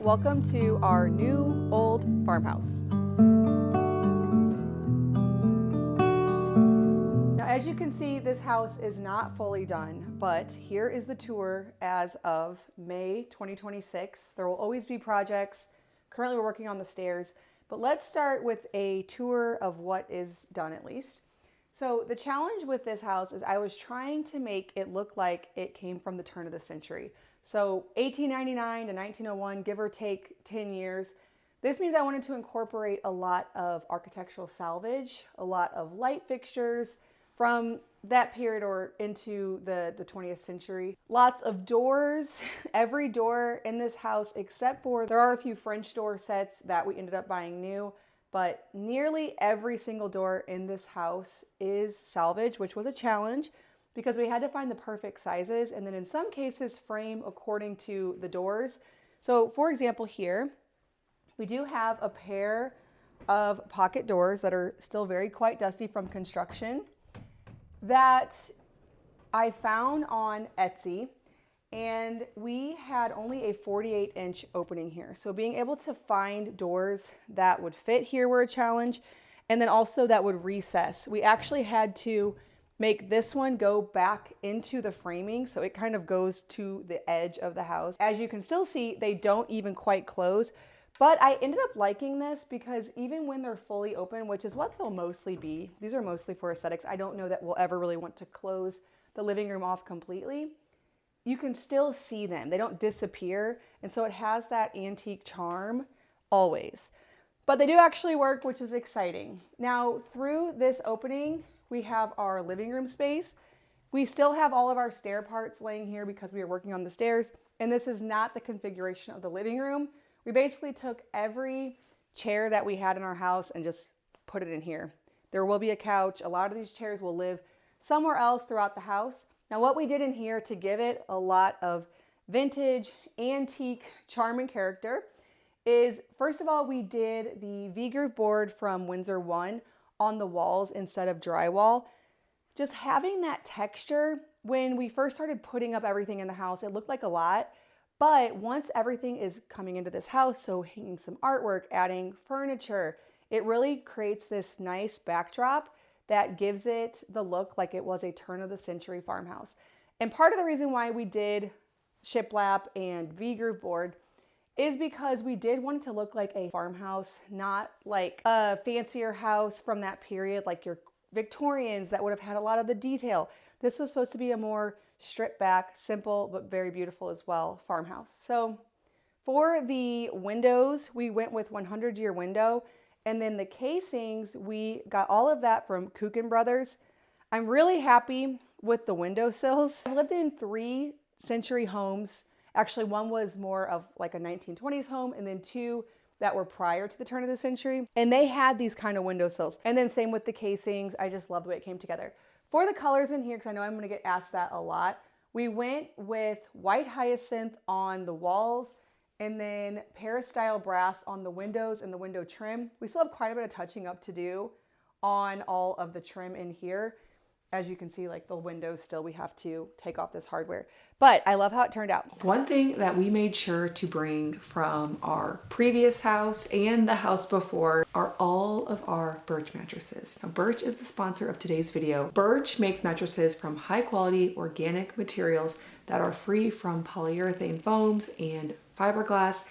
Welcome to our new old farmhouse. Now, as you can see, this house is not fully done, but here is the tour as of May 2026. There will always be projects. Currently, we're working on the stairs, but let's start with a tour of what is done at least. So the challenge with this house is I was trying to make it look like it came from the turn of the century. So 1899 to 1901, give or take 10 years. This means I wanted to incorporate a lot of architectural salvage, a lot of light fixtures from that period or into the 20th century. Lots of doors. Every door in this house, except for there are a few French door sets that we ended up buying new, but nearly every single door in this house is salvage, which was a challenge because we had to find the perfect sizes and then in some cases frame according to the doors. So for example here, we do have a pair of pocket doors that are still very quite dusty from construction that I found on Etsy, and we had only a 48-inch opening here. So being able to find doors that would fit here were a challenge, and then also that would recess. We actually had to make this one go back into the framing so it kind of goes to the edge of the house. As you can still see, they don't even quite close, but I ended up liking this because even when they're fully open, which is what they'll mostly be, these are mostly for aesthetics. I don't know that we'll ever really want to close the living room off completely. You can still see them. They don't disappear. And so it has that antique charm always. But they do actually work, which is exciting. Now, through this opening, we have our living room space. We still have all of our stair parts laying here because we are working on the stairs. And this is not the configuration of the living room. We basically took every chair that we had in our house and just put it in here. There will be a couch. A lot of these chairs will live somewhere else throughout the house. Now, what we did in here to give it a lot of vintage, antique charm and character is, first of all, we did the V-groove board from Windsor 1 on the walls instead of drywall. Just having that texture, when we first started putting up everything in the house, it looked like a lot. But once everything is coming into this house, so hanging some artwork, adding furniture, it really creates this nice backdrop that gives it the look like it was a turn of the century farmhouse. And part of the reason why we did shiplap and V-groove board is because we did want it to look like a farmhouse, not like a fancier house from that period, like your Victorians that would have had a lot of the detail. This was supposed to be a more stripped back, simple, but very beautiful as well farmhouse. So for the windows, we went with 100-year window. And then the casings, we got all of that from Kuchen Brothers. I'm really happy with the windowsills. I've lived in 3 century homes. Actually, one was more of like a 1920s home, and then 2 that were prior to the turn of the century. And they had these kind of windowsills. And then same with the casings. I just love the way it came together. For the colors in here, because I know I'm gonna get asked that a lot, we went with white hyacinth on the walls and then Paris-style brass on the windows and the window trim. We still have quite a bit of touching up to do on all of the trim in here. As you can see, like the windows still, we have to take off this hardware. But I love how it turned out. One thing that we made sure to bring from our previous house and the house before are all of our Birch mattresses. Now, Birch is the sponsor of today's video. Birch makes mattresses from high quality organic materials that are free from polyurethane foams and fiberglass.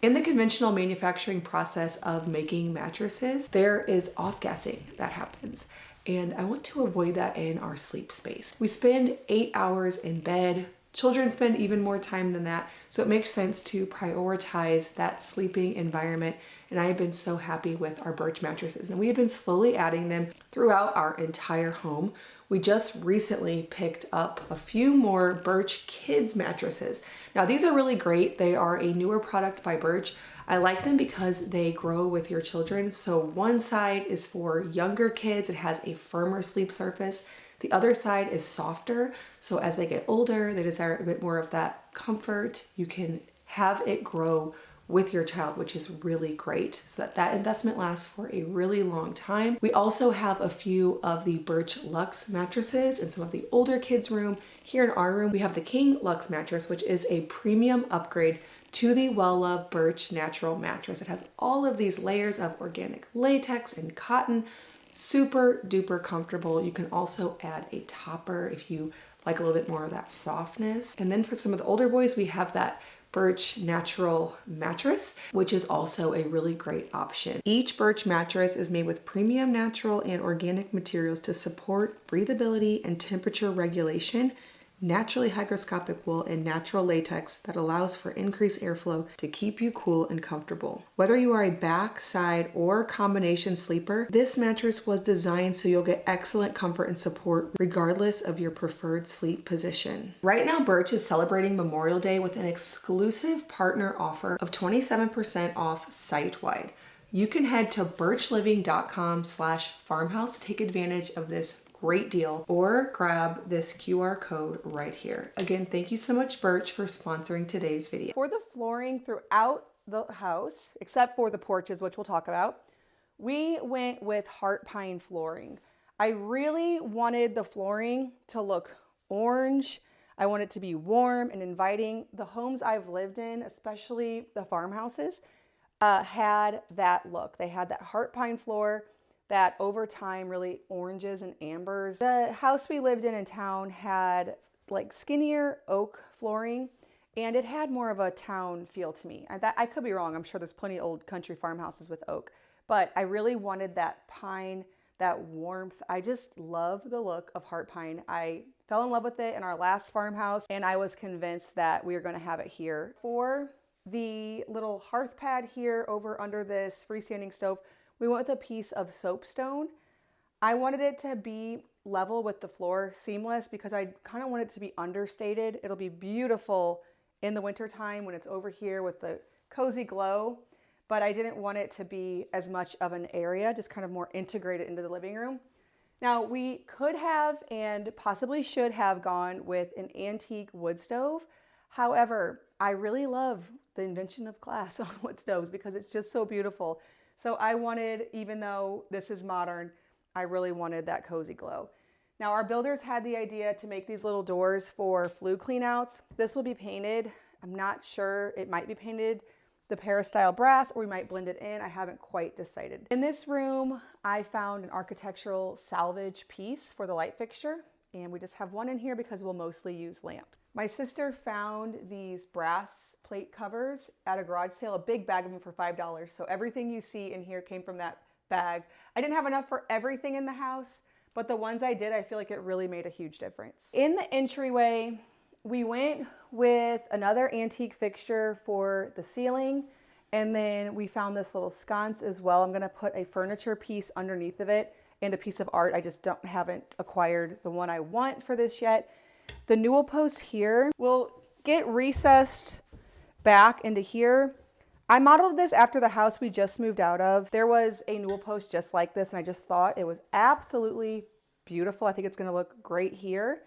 In the conventional manufacturing process of making mattresses, there is off-gassing that happens. And I want to avoid that in our sleep space. We spend 8 hours in bed. Children spend even more time than that. So it makes sense to prioritize that sleeping environment. And I have been so happy with our Birch mattresses. And we have been slowly adding them throughout our entire home. We just recently picked up a few more Birch Kids mattresses. Now these are really great. They are a newer product by Birch. I like them because they grow with your children. So one side is for younger kids. It has a firmer sleep surface. The other side is softer. So as they get older, they desire a bit more of that comfort. You can have it grow with your child, which is really great, so that investment lasts for a really long time. We also have a few of the Birch Luxe mattresses in some of the older kids' room. Here in our room, we have the King Luxe mattress, which is a premium upgrade to the well-loved Birch natural mattress. It has all of these layers of organic latex and cotton, super duper comfortable. You can also add a topper if you like a little bit more of that softness. And then for some of the older boys, we have that Birch natural mattress, which is also a really great option. Each Birch mattress is made with premium natural and organic materials to support breathability and temperature regulation, naturally hygroscopic wool, and natural latex that allows for increased airflow to keep you cool and comfortable. Whether you are a back, side, or combination sleeper, this mattress was designed so you'll get excellent comfort and support regardless of your preferred sleep position. Right now, Birch is celebrating Memorial Day with an exclusive partner offer of 27% off site-wide. You can head to birchliving.com/farmhouse to take advantage of this great deal, or grab this QR code right here. Again, thank you so much, Birch, for sponsoring today's video. For the flooring throughout the house, except for the porches, which we'll talk about, we went with heart pine flooring. I really wanted the flooring to look orange. I want it to be warm and inviting. The homes I've lived in, especially the farmhouses, had that look. They had that heart pine floor that over time really oranges and ambers. The house we lived in town had like skinnier oak flooring, and it had more of a town feel to me. I could be wrong. I'm sure there's plenty of old country farmhouses with oak, but I really wanted that pine, that warmth. I just love the look of heart pine. I fell in love with it in our last farmhouse, and I was convinced that we were going to have it here. For the little hearth pad here over under this freestanding stove, we went with a piece of soapstone. I wanted it to be level with the floor, seamless, because I kind of want it to be understated. It'll be beautiful in the wintertime when it's over here with the cozy glow, but I didn't want it to be as much of an area, just kind of more integrated into the living room. Now, we could have and possibly should have gone with an antique wood stove. However, I really love the invention of glass on wood stoves because it's just so beautiful. So I wanted, even though this is modern, I really wanted that cozy glow. Now, our builders had the idea to make these little doors for flue cleanouts. This will be painted. I'm not sure. It might be painted the Paris-style brass, or we might blend it in. I haven't quite decided. In this room, I found an architectural salvage piece for the light fixture, and we just have one in here because we'll mostly use lamps. My sister found these brass plate covers at a garage sale, a big bag of them for $5. So everything you see in here came from that bag. I didn't have enough for everything in the house, but the ones I did, I feel like it really made a huge difference. In the entryway, we went with another antique fixture for the ceiling, and then we found this little sconce as well. I'm gonna put a furniture piece underneath of it and a piece of art. I just haven't acquired the one I want for this yet. The newel post here will get recessed back into here. I modeled this after the house we just moved out of. There was a newel post just like this, and I just thought it was absolutely beautiful. I think it's gonna look great here.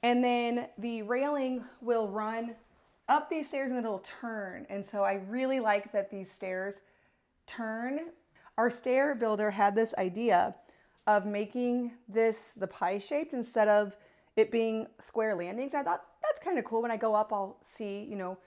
And then the railing will run up these stairs and then it'll turn. And so I really like that these stairs turn. Our stair builder had this idea of making this the pie shaped instead of it being square landings. I thought that's kind of cool. When I go up, I'll see, you know,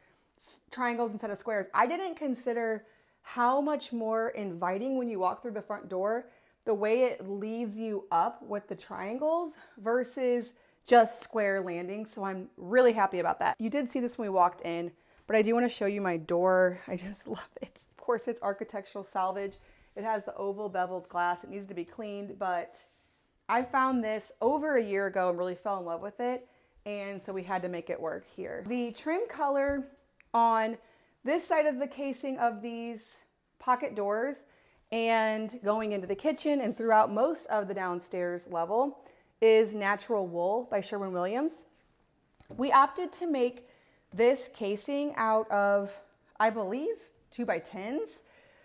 triangles instead of squares. I didn't consider how much more inviting when you walk through the front door, the way it leads you up with the triangles versus just square landings. So I'm really happy about that. You did see this when we walked in, but I do want to show you my door. I just love it. Of course, it's architectural salvage. It has the oval beveled glass. It needs to be cleaned, but I found this over a year ago and really fell in love with it. And so we had to make it work here. The trim color on this side of the casing of these pocket doors and going into the kitchen and throughout most of the downstairs level is natural wool by Sherwin-Williams. We opted to make this casing out of, I believe, 2x10s.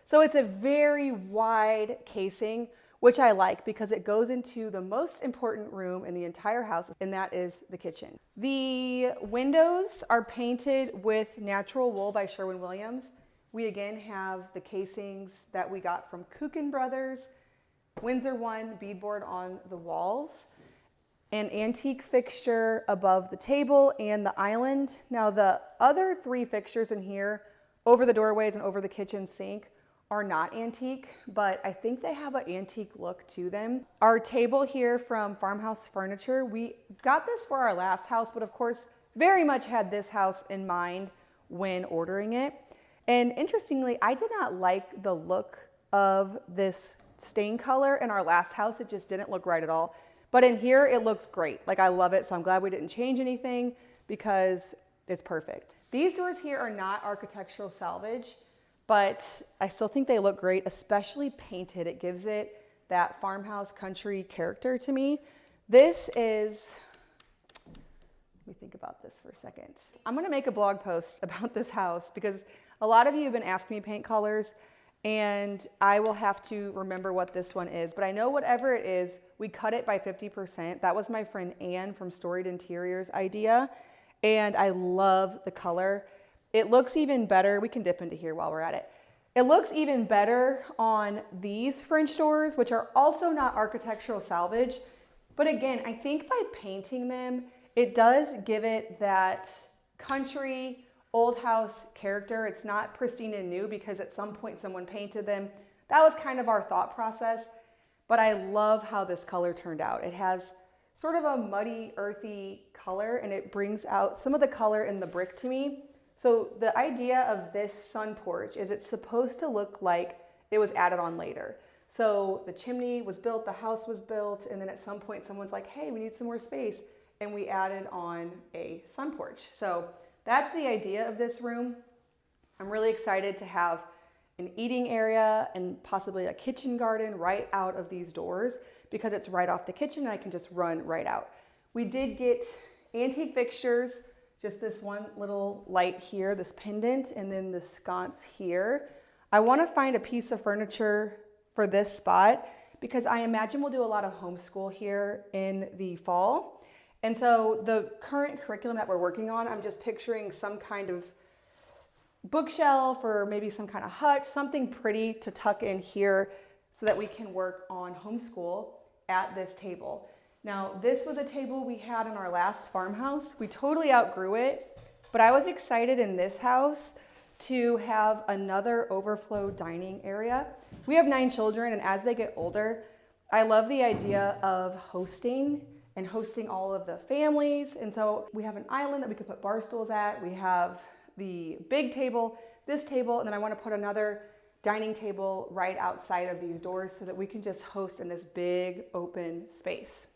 So it's a very wide casing, which I like because it goes into the most important room in the entire house, and that is the kitchen. The windows are painted with natural wool by Sherwin-Williams. We again have the casings that we got from Kuchen Brothers, Windsor One beadboard on the walls, an antique fixture above the table and the island. Now the other three fixtures in here over the doorways and over the kitchen sink are not antique, but I think they have an antique look to them. Our table here from Farmhouse Furniture, we got this for our last house, but of course, very much had this house in mind when ordering it. And interestingly, I did not like the look of this stain color in our last house. It just didn't look right at all. But in here, it looks great. Like, I love it, so I'm glad we didn't change anything because it's perfect. These doors here are not architectural salvage, but I still think they look great, especially painted. It gives it that farmhouse country character to me. This is, let me think about this for a second. I'm gonna make a blog post about this house because a lot of you have been asking me paint colors, and I will have to remember what this one is. But I know whatever it is, we cut it by 50%. That was my friend Anne from Storied Interiors idea, and I love the color. It looks even better. We can dip into here while we're at it. It looks even better on these French doors, which are also not architectural salvage. But again, I think by painting them, it does give it that country, old house character. It's not pristine and new because at some point someone painted them. That was kind of our thought process, but I love how this color turned out. It has sort of a muddy, earthy color, and it brings out some of the color in the brick to me. So the idea of this sun porch is it's supposed to look like it was added on later. So the chimney was built, the house was built, and then at some point someone's like, hey, we need some more space, and we added on a sun porch. So that's the idea of this room. I'm really excited to have an eating area and possibly a kitchen garden right out of these doors because it's right off the kitchen and I can just run right out. We did get antique fixtures, just this one little light here, this pendant, and then the sconce here. I want to find a piece of furniture for this spot because I imagine we'll do a lot of homeschool here in the fall. And so the current curriculum that we're working on, I'm just picturing some kind of bookshelf or maybe some kind of hutch, something pretty to tuck in here so that we can work on homeschool at this table. Now, this was a table we had in our last farmhouse. We totally outgrew it, but I was excited in this house to have another overflow dining area. We have 9 children, and as they get older, I love the idea of hosting and hosting all of the families. And so we have an island that we could put bar stools at. We have the big table, this table, and then I want to put another dining table right outside of these doors so that we can just host in this big open space.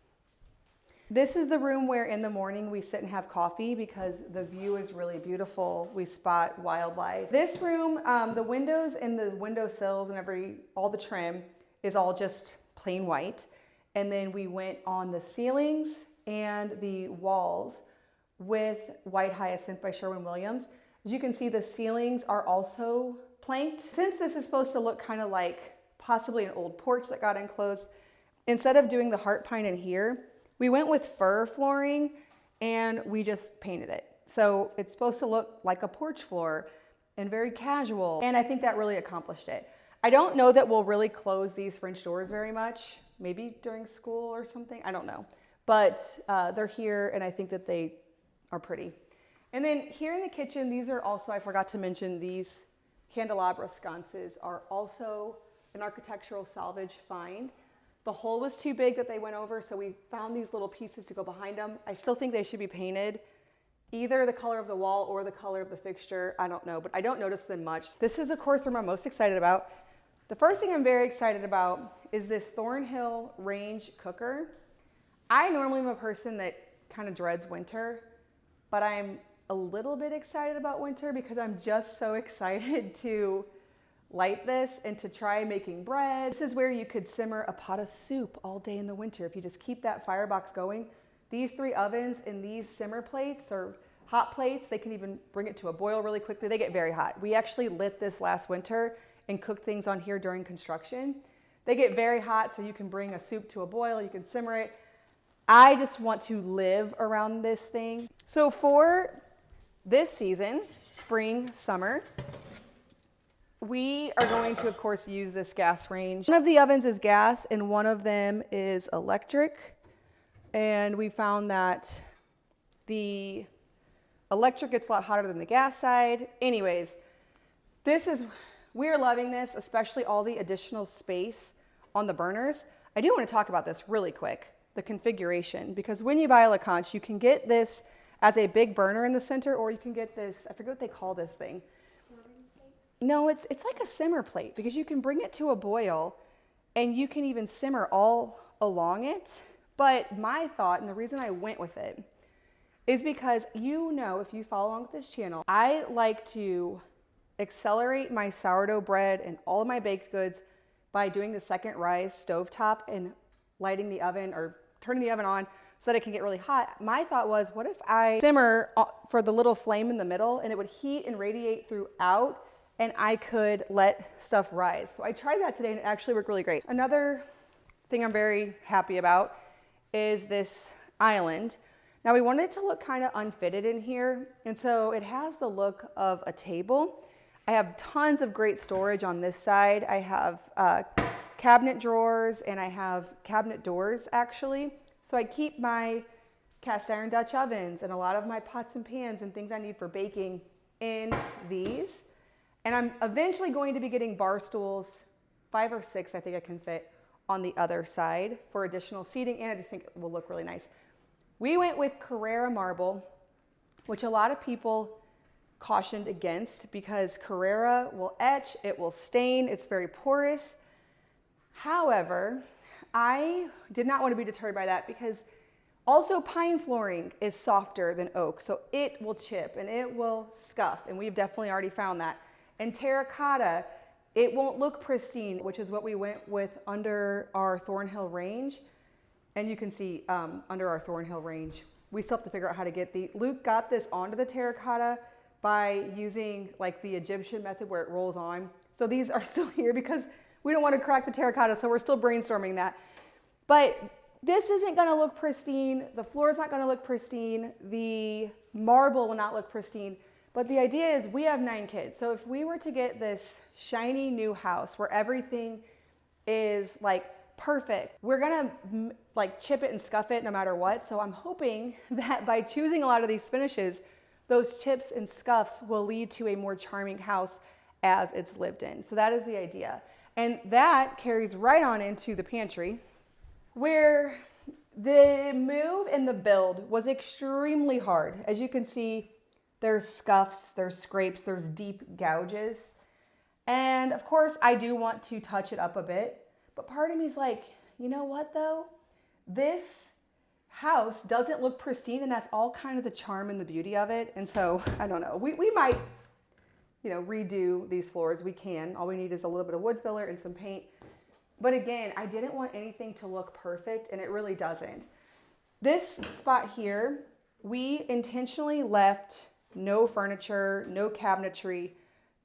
This is the room where in the morning we sit and have coffee because the view is really beautiful. We spot wildlife. This room, the windows and the window sills and all the trim is all just plain white. And then we went on the ceilings and the walls with White Hyacinth by Sherwin-Williams. As you can see, the ceilings are also planked. Since this is supposed to look kind of like possibly an old porch that got enclosed, instead of doing the heart pine in here, we went with fir flooring and we just painted it. So it's supposed to look like a porch floor and very casual. And I think that really accomplished it. I don't know that we'll really close these French doors very much. Maybe during school or something, I don't know. But they're here and I think that they are pretty. And then here in the kitchen, these are also, I forgot to mention, these candelabra sconces are also an architectural salvage find. The hole was too big that they went over, so we found these little pieces to go behind them. I still think they should be painted, either the color of the wall or the color of the fixture. I don't know, but I don't notice them much. This is, of course, the room I'm most excited about. The first thing I'm very excited about is this Thornhill range cooker. I normally am a person that kind of dreads winter, but I'm a little bit excited about winter because I'm just so excited to light this and to try making bread. This is where you could simmer a pot of soup all day in the winter. If you just keep that firebox going, these 3 ovens and these simmer plates or hot plates, they can even bring it to a boil really quickly. They get very hot. We actually lit this last winter and cooked things on here during construction. They get very hot, so you can bring a soup to a boil, you can simmer it. I just want to live around this thing. So for this season, spring, summer, we are going to, of course, use this gas range. One of the ovens is gas and one of them is electric. And we found that the electric gets a lot hotter than the gas side. Anyways, We're loving this, especially all the additional space on the burners. I do want to talk about this really quick, the configuration, because when you buy a LaCanche, you can get this as a big burner in the center, or you can get this, I forget what they call this thing. No, it's like a simmer plate, because you can bring it to a boil and you can even simmer all along it. But my thought, and the reason I went with it, is because, you know, if you follow along with this channel, I like to accelerate my sourdough bread and all of my baked goods by doing the second rise stovetop and lighting the oven or turning the oven on so that it can get really hot. My thought was, what if I simmer for the little flame in the middle and it would heat and radiate throughout, and I could let stuff rise. So I tried that today and it actually worked really great. Another thing I'm very happy about is this island. Now we wanted it to look kind of unfitted in here, and so it has the look of a table. I have tons of great storage on this side. I have cabinet drawers and I have cabinet doors actually. So I keep my cast iron Dutch ovens and a lot of my pots and pans and things I need for baking in these. And I'm eventually going to be getting bar stools, 5 or 6 I think I can fit on the other side for additional seating, and I just think it will look really nice. We went with Carrara marble, which a lot of people cautioned against because Carrara will etch, it will stain, it's very porous. However, I did not want to be deterred by that because also pine flooring is softer than oak, so it will chip and it will scuff, and we've definitely already found that. And terracotta, it won't look pristine, which is what we went with under our Thornhill range. And you can see under our Thornhill range, we still have to figure out how to get Luke got this onto the terracotta by using like the Egyptian method where it rolls on. So these are still here because we don't want to crack the terracotta, so we're still brainstorming that. But this isn't going to look pristine. The floor is not going to look pristine. The marble will not look pristine. But the idea is we have 9 kids. So if we were to get this shiny new house where everything is like perfect, we're going to like chip it and scuff it no matter what. So I'm hoping that by choosing a lot of these finishes, those chips and scuffs will lead to a more charming house as it's lived in. So that is the idea. And that carries right on into the pantry, where the move and the build was extremely hard. As you can see, there's scuffs, there's scrapes, there's deep gouges. And of course, I do want to touch it up a bit, but part of me is like, you know what though? This house doesn't look pristine, and that's all kind of the charm and the beauty of it. And so, I don't know, we might, you know, redo these floors. We can. All we need is a little bit of wood filler and some paint. But again, I didn't want anything to look perfect, and it really doesn't. This spot here, we intentionally left no furniture, no cabinetry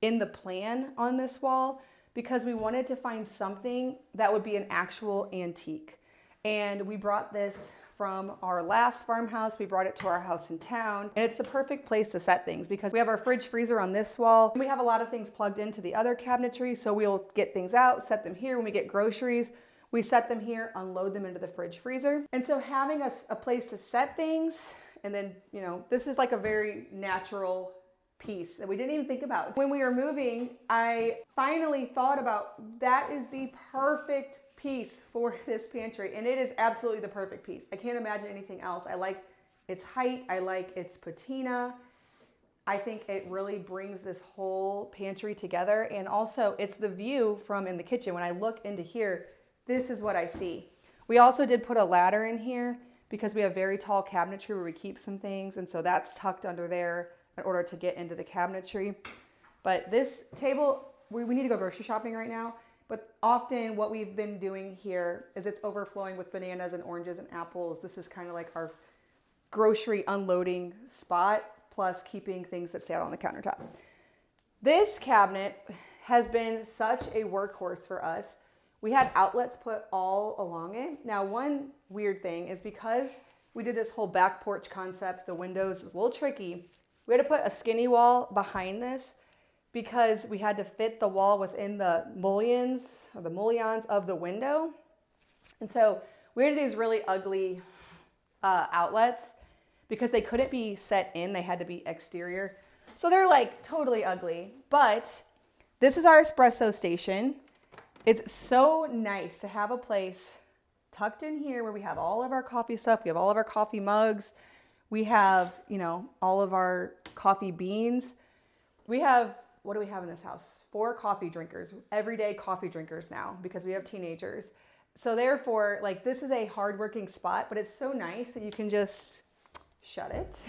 in the plan on this wall because we wanted to find something that would be an actual antique. And we brought this from our last farmhouse. We brought it to our house in town, and it's the perfect place to set things because we have our fridge freezer on this wall. We have a lot of things plugged into the other cabinetry, so we'll get things out, set them here. When we get groceries, we set them here, unload them into the fridge freezer. And so having a place to set things, and then, you know, this is like a very natural piece that we didn't even think about. When we were moving, I finally thought about that is the perfect piece for this pantry, and it is absolutely the perfect piece. I can't imagine anything else. I like its height, I like its patina. I think it really brings this whole pantry together, and also it's the view from in the kitchen. When I look into here, this is what I see. We also did put a ladder in here because we have very tall cabinetry where we keep some things, and so that's tucked under there in order to get into the cabinetry. But this table, we need to go grocery shopping right now. But often what we've been doing here is it's overflowing with bananas and oranges and apples. This is kind of like our grocery unloading spot, plus keeping things that stay out on the countertop. This cabinet has been such a workhorse for us. We had outlets put all along it. Now, one weird thing is because we did this whole back porch concept, the windows was a little tricky. We had to put a skinny wall behind this because we had to fit the wall within the mullions or the mullions of the window. And so we had these really ugly outlets because they couldn't be set in, they had to be exterior. So they're like totally ugly, but This is our espresso station. It's so nice to have a place tucked in here where we have all of our coffee stuff. We have all of our coffee mugs. We have, you know, all of our coffee beans. We have, what do we have in this house? 4 coffee drinkers, everyday coffee drinkers now because we have teenagers. So therefore, like, this is a hardworking spot, but it's so nice that you can just shut it.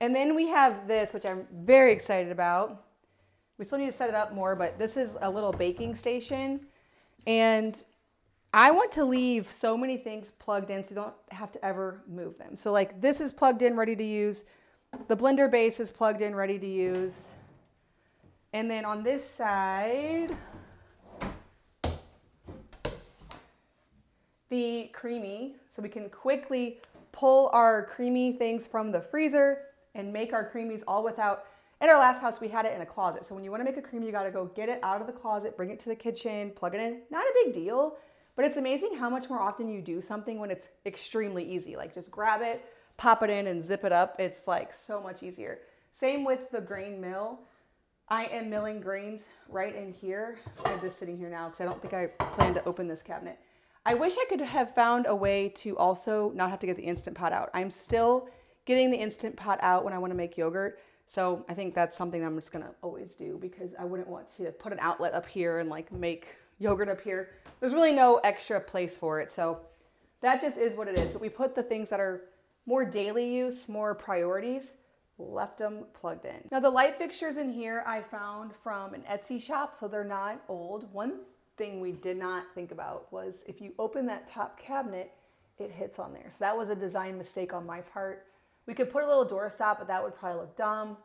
And then we have this, which I'm very excited about. We still need to set it up more, but this is a little baking station. And I want to leave so many things plugged in so you don't have to ever move them. So like this is plugged in, ready to use. The blender base is plugged in, ready to use. And then on this side, the creamy, so we can quickly pull our creamy things from the freezer and make our creamies all without. In our last house, we had it in a closet. So when you want to make a creamy, you got to go get it out of the closet, bring it to the kitchen, plug it in. Not a big deal, but it's amazing how much more often you do something when it's extremely easy. Like just grab it, pop it in and zip it up. It's like so much easier. Same with the grain mill. I am milling grains right in here. I have this sitting here now because I don't think I plan to open this cabinet. I wish I could have found a way to also not have to get the Instant Pot out. I'm still getting the Instant Pot out when I want to make yogurt. So I think that's something I'm just going to always do because I wouldn't want to put an outlet up here and like make yogurt up here. There's really no extra place for it. So that just is what it is. But we put the things that are more daily use, more priorities, left them plugged in. Now the light fixtures in here I found from an Etsy shop, so they're not old. One thing we did not think about was if you open that top cabinet, it hits on there. So that was a design mistake on my part. We could put a little doorstop, but that would probably look dumb.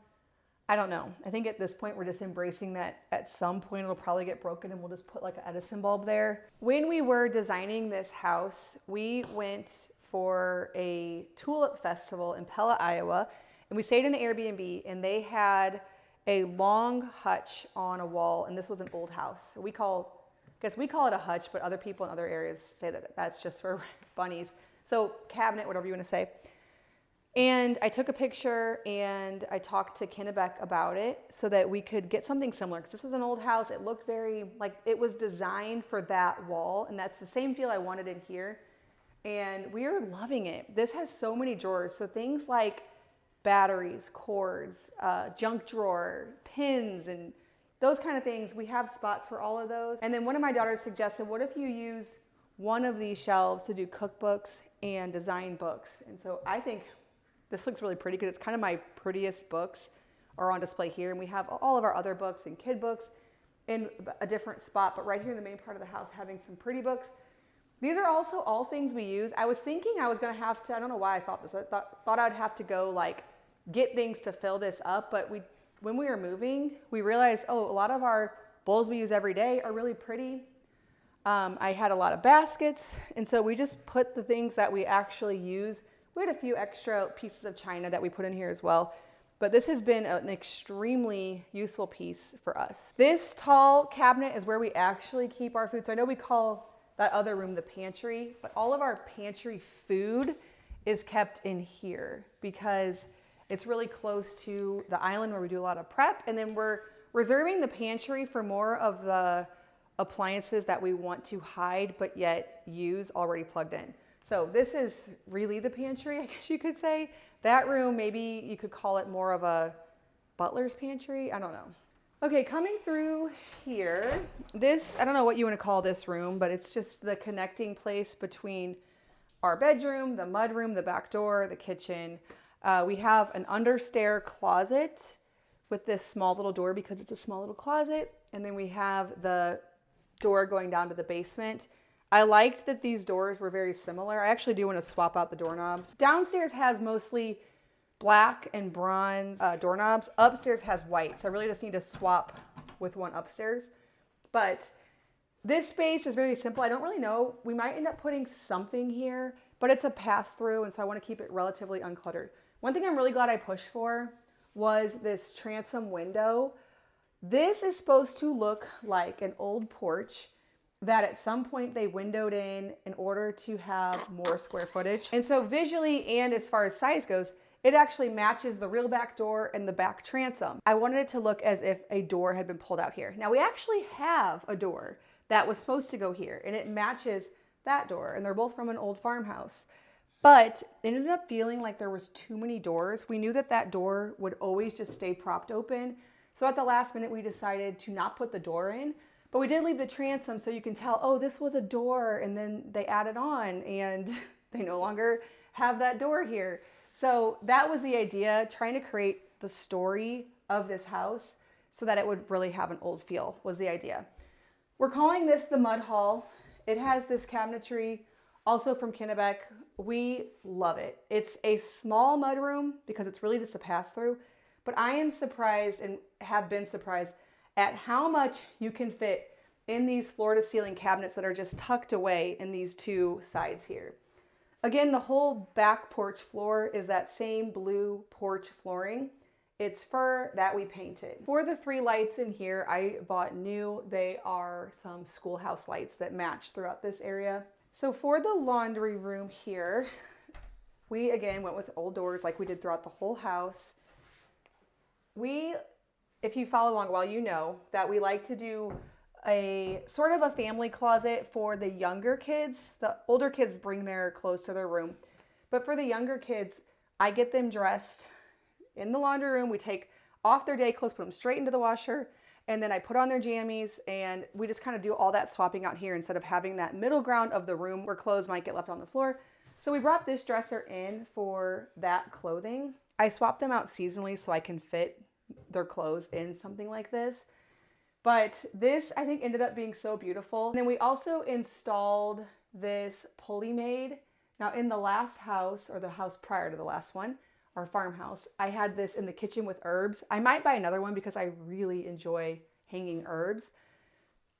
I don't know. I think at this point, we're just embracing that at some point it'll probably get broken and we'll just put like an Edison bulb there. When we were designing this house, we went for a tulip festival in Pella, Iowa, and we stayed in an Airbnb and they had a long hutch on a wall, and this was an old house. So I guess we call it a hutch, but other people in other areas say that that's just for bunnies. So cabinet, whatever you want to say. And I took a picture and I talked to Kennebec about it so that we could get something similar because this was an old house. It looked very like it was designed for that wall, and that's the same feel I wanted in here. And we are loving it. This has so many drawers. So things like batteries, cords, junk drawer, pins, and those kind of things. We have spots for all of those. And then one of my daughters suggested, what if you use one of these shelves to do cookbooks and design books? And so I think this looks really pretty because it's kind of my prettiest books are on display here. And we have all of our other books and kid books in a different spot, but right here in the main part of the house having some pretty books. These are also all things we use. I was thinking I was going to have to, I don't know why I thought this. I thought I'd have to go like get things to fill this up. But when we were moving, we realized, oh, a lot of our bowls we use every day are really pretty. I had a lot of baskets. And so we just put the things that we actually use. We had a few extra pieces of china that we put in here as well. But this has been an extremely useful piece for us. This tall cabinet is where we actually keep our food. So I know we call that other room the pantry, but all of our pantry food is kept in here because it's really close to the island where we do a lot of prep. And then we're reserving the pantry for more of the appliances that we want to hide, but yet use already plugged in. So this is really the pantry, I guess you could say. That room, maybe you could call it more of a butler's pantry. I don't know. Okay, coming through here, this, I don't know what you want to call this room, but it's just the connecting place between our bedroom, the mudroom, the back door, the kitchen. We have an understair closet with this small little door because it's a small little closet. And then we have the door going down to the basement. I liked that these doors were very similar. I actually do want to swap out the doorknobs. Downstairs has mostly black and bronze doorknobs. Upstairs has white. So I really just need to swap with one upstairs. But this space is very simple. I don't really know. We might end up putting something here, but it's a pass through. And so I want to keep it relatively uncluttered. One thing I'm really glad I pushed for was this transom window. This is supposed to look like an old porch that at some point they windowed in order to have more square footage. And so visually and as far as size goes, it actually matches the real back door and the back transom. I wanted it to look as if a door had been pulled out here. Now we actually have a door that was supposed to go here, and it matches that door, and they're both from an old farmhouse. But it ended up feeling like there was too many doors. We knew that that door would always just stay propped open. So at the last minute, we decided to not put the door in, but we did leave the transom so you can tell, oh, this was a door, and then they added on and they no longer have that door here. So that was the idea, trying to create the story of this house so that it would really have an old feel was the idea. We're calling this the Mud Hall. It has this cabinetry, also from Kennebec. We love it. It's a small mudroom because it's really just a pass through, but I am surprised and have been surprised at how much you can fit in these floor to ceiling cabinets that are just tucked away in these two sides here. Again, the whole back porch floor is that same blue porch flooring. It's fur that we painted. For the 3 lights in here, I bought new. They are some schoolhouse lights that match throughout this area. So for the laundry room here, we again went with old doors like we did throughout the whole house. If you follow along, well, you know that we like to do a sort of a family closet for the younger kids. The older kids bring their clothes to their room, but for the younger kids, I get them dressed in the laundry room. We take off their day clothes, put them straight into the washer, and then I put on their jammies, and we just kind of do all that swapping out here instead of having that middle ground of the room where clothes might get left on the floor. So we brought this dresser in for that clothing. I swapped them out seasonally so I can fit their clothes in something like this. But this, I think, ended up being so beautiful. And then we also installed this pulley made. Now in the last house, or the house prior to the last one, our farmhouse, I had this in the kitchen with herbs. I might buy another one because I really enjoy hanging herbs.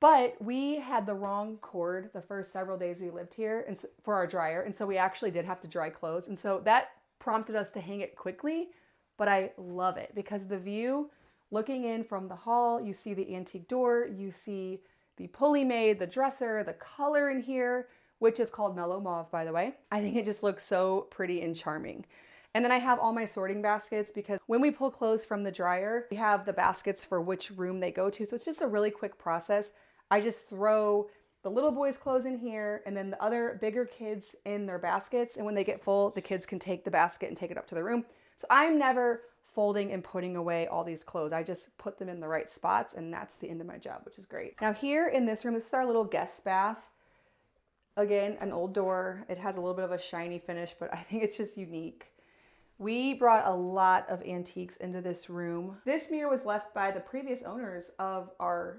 But we had the wrong cord the first several days we lived here and for our dryer. And so we actually did have to dry clothes. And so that prompted us to hang it quickly. But I love it because the view, looking in from the hall, you see the antique door, you see the pulley made, the dresser, the color in here, which is called Mellow Mauve, by the way. I think it just looks so pretty and charming. And then I have all my sorting baskets because when we pull clothes from the dryer, we have the baskets for which room they go to. So it's just a really quick process. I just throw the little boys' clothes in here and then the other bigger kids in their baskets. And when they get full, the kids can take the basket and take it up to the room. So I'm never folding and putting away all these clothes. I just put them in the right spots, and that's the end of my job, which is great. Now here in this room, this is our little guest bath. Again, an old door. It has a little bit of a shiny finish, but I think it's just unique. We brought a lot of antiques into this room. This mirror was left by the previous owners of our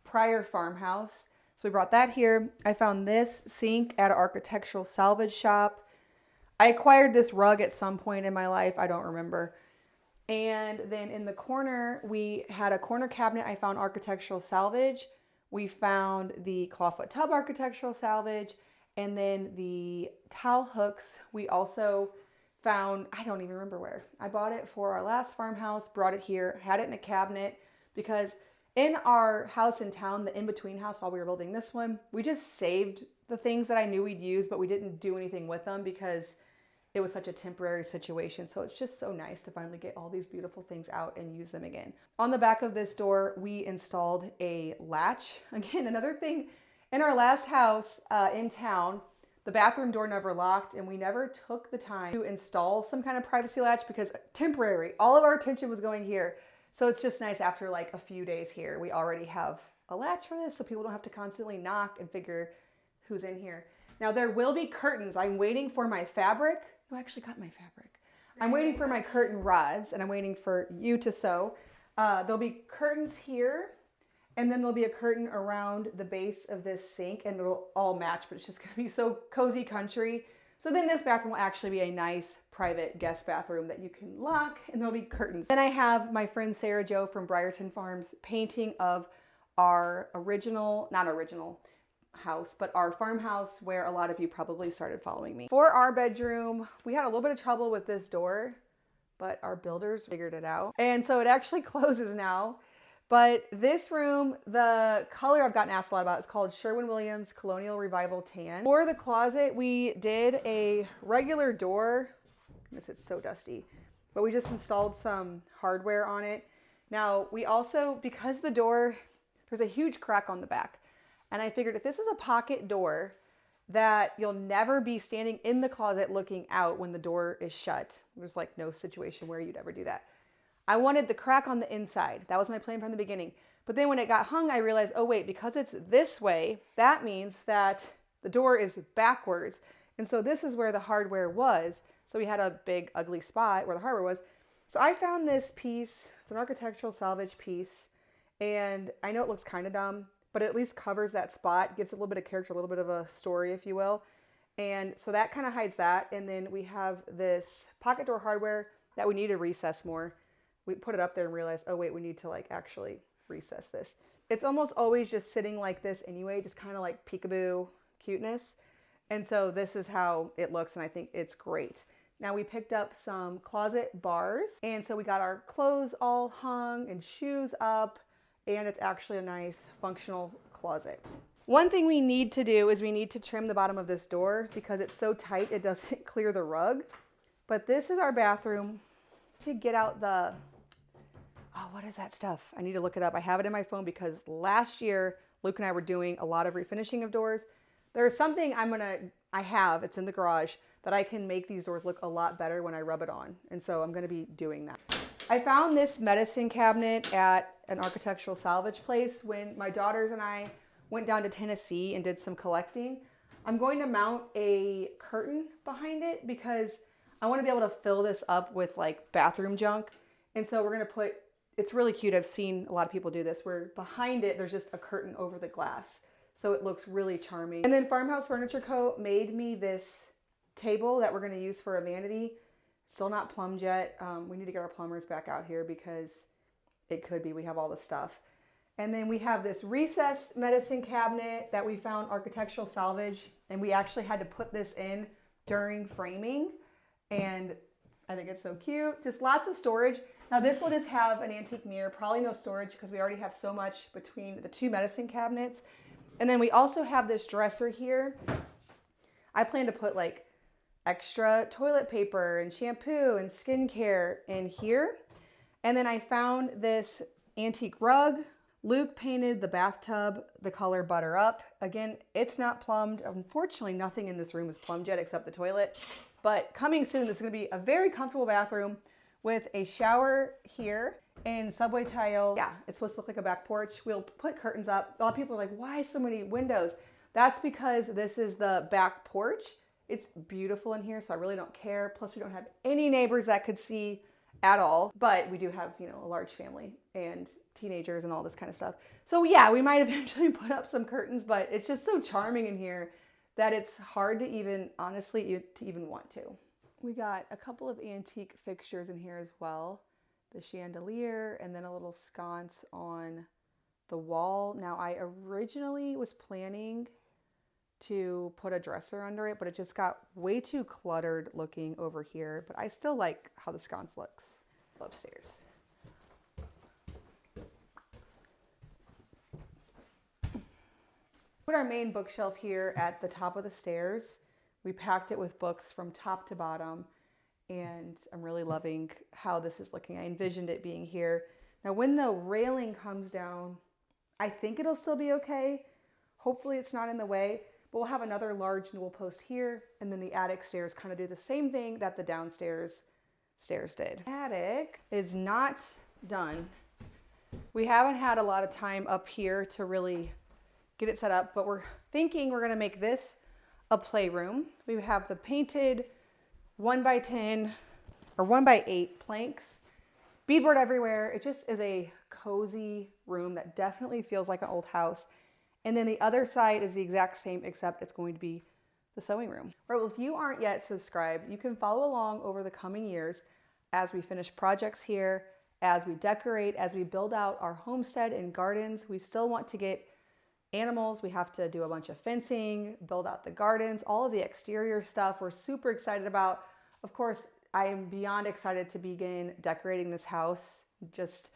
prior farmhouse. So we brought that here. I found this sink at an architectural salvage shop. I acquired this rug at some point in my life. I don't remember. And then in the corner, we had a corner cabinet. I found architectural salvage. We found the clawfoot tub architectural salvage. And then the towel hooks, we also found, I don't even remember where. I bought it for our last farmhouse, brought it here, had it in a cabinet because in our house in town, the in-between house while we were building this one, we just saved the things that I knew we'd use, but we didn't do anything with them because it was such a temporary situation. So it's just so nice to finally get all these beautiful things out and use them again. On the back of this door, we installed a latch. Again, another thing in our last house in town, the bathroom door never locked and we never took the time to install some kind of privacy latch because temporary, all of our attention was going here. So it's just nice after like a few days here, we already have a latch for this so people don't have to constantly knock and figure who's in here. Now there will be curtains. I'm waiting for my fabric. No, I actually got my fabric. I'm waiting for my curtain rods and I'm waiting for you to sew. There'll be curtains here and then there'll be a curtain around the base of this sink and it'll all match, but it's just gonna be so cozy country. So then this bathroom will actually be a nice private guest bathroom that you can lock and there'll be curtains. Then I have my friend Sarah Jo from Briarton Farms painting of our not original house, but our farmhouse where a lot of you probably started following me. For our bedroom, we had a little bit of trouble with this door, but our builders figured it out. And so it actually closes now. But this room, the color I've gotten asked a lot about, is called Sherwin-Williams Colonial Revival Tan. For the closet, we did a regular door, Goodness, it's so dusty. But we just installed some hardware on it. Now we also, because the door, there's a huge crack on the back. And I figured if this is a pocket door, that you'll never be standing in the closet looking out when the door is shut. There's like no situation where you'd ever do that. I wanted the crack on the inside. That was my plan from the beginning. But then when it got hung, I realized, oh wait, because it's this way, that means that the door is backwards. And so this is where the hardware was. So we had a big ugly spot where the hardware was. So I found this piece. It's an architectural salvage piece. And I know it looks kind of dumb, but it at least covers that spot, gives it a little bit of character, a little bit of a story, if you will. And so that kind of hides that. And then we have this pocket door hardware that we need to recess more. We put it up there and realized, oh wait, we need to like actually recess this. It's almost always just sitting like this anyway, just kind of like peekaboo cuteness. And so this is how it looks, and I think it's great. Now we picked up some closet bars, and so we got our clothes all hung and shoes up, and it's actually a nice functional closet. One thing we need to do is we need to trim the bottom of this door because it's so tight it doesn't clear the rug. But this is our bathroom. To get out the, oh, what is that stuff? I need to look it up. I have it in my phone because last year Luke and I were doing a lot of refinishing of doors. There's something it's in the garage, that I can make these doors look a lot better when I rub it on. And so I'm gonna be doing that. I found this medicine cabinet at an architectural salvage place when my daughters and I went down to Tennessee and did some collecting. I'm going to mount a curtain behind it because I want to be able to fill this up with like bathroom junk. And so we're going to put, it's really cute. I've seen a lot of people do this where behind it, there's just a curtain over the glass. So it looks really charming. And then Farmhouse Furniture Co. made me this table that we're going to use for a vanity. Still not plumbed yet. We need to get our plumbers back out here because it could be, we have all the stuff. And then we have this recessed medicine cabinet that we found architectural salvage. And we actually had to put this in during framing. And I think it's so cute. Just lots of storage. Now this will just have an antique mirror, probably no storage because we already have so much between the two medicine cabinets. And then we also have this dresser here. I plan to put like extra toilet paper and shampoo and skincare in here. And then I found this antique rug. Luke painted the bathtub the color Butter Up. Again, it's not plumbed. Unfortunately, nothing in this room is plumbed yet except the toilet. But coming soon, this is going to be a very comfortable bathroom with a shower here and subway tile. Yeah, it's supposed to look like a back porch. We'll put curtains up. A lot of people are like, why so many windows? That's because this is the back porch. It's beautiful in here, so I really don't care. Plus, we don't have any neighbors that could see at all. But we do have, you know, a large family and teenagers and all this kind of stuff. So yeah, we might eventually put up some curtains, but it's just so charming in here that it's hard to even, honestly, to even want to. We got a couple of antique fixtures in here as well. The chandelier and then a little sconce on the wall. Now, I originally was planning to put a dresser under it, but it just got way too cluttered looking over here. But I still like how the sconce looks. Upstairs. Put our main bookshelf here at the top of the stairs. We packed it with books from top to bottom, and I'm really loving how this is looking. I envisioned it being here. Now, when the railing comes down, I think it'll still be okay. Hopefully it's not in the way. But we'll have another large newel post here, and then the attic stairs kind of do the same thing that the downstairs stairs did. Attic is not done. We haven't had a lot of time up here to really get it set up, but we're thinking we're gonna make this a playroom. We have the painted 1x10 or 1x8 planks, beadboard everywhere. It just is a cozy room that definitely feels like an old house. And then the other side is the exact same, except it's going to be the sewing room. All right, well, if you aren't yet subscribed, you can follow along over the coming years as we finish projects here, as we decorate, as we build out our homestead and gardens. We still want to get animals. We have to do a bunch of fencing, build out the gardens, all of the exterior stuff we're super excited about. Of course, I am beyond excited to begin decorating this house. Just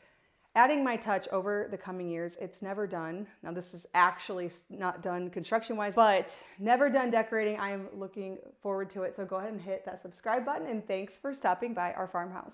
adding my touch over the coming years. It's never done. Now this is actually not done construction wise, but never done decorating. I am looking forward to it. So go ahead and hit that subscribe button, and thanks for stopping by our farmhouse.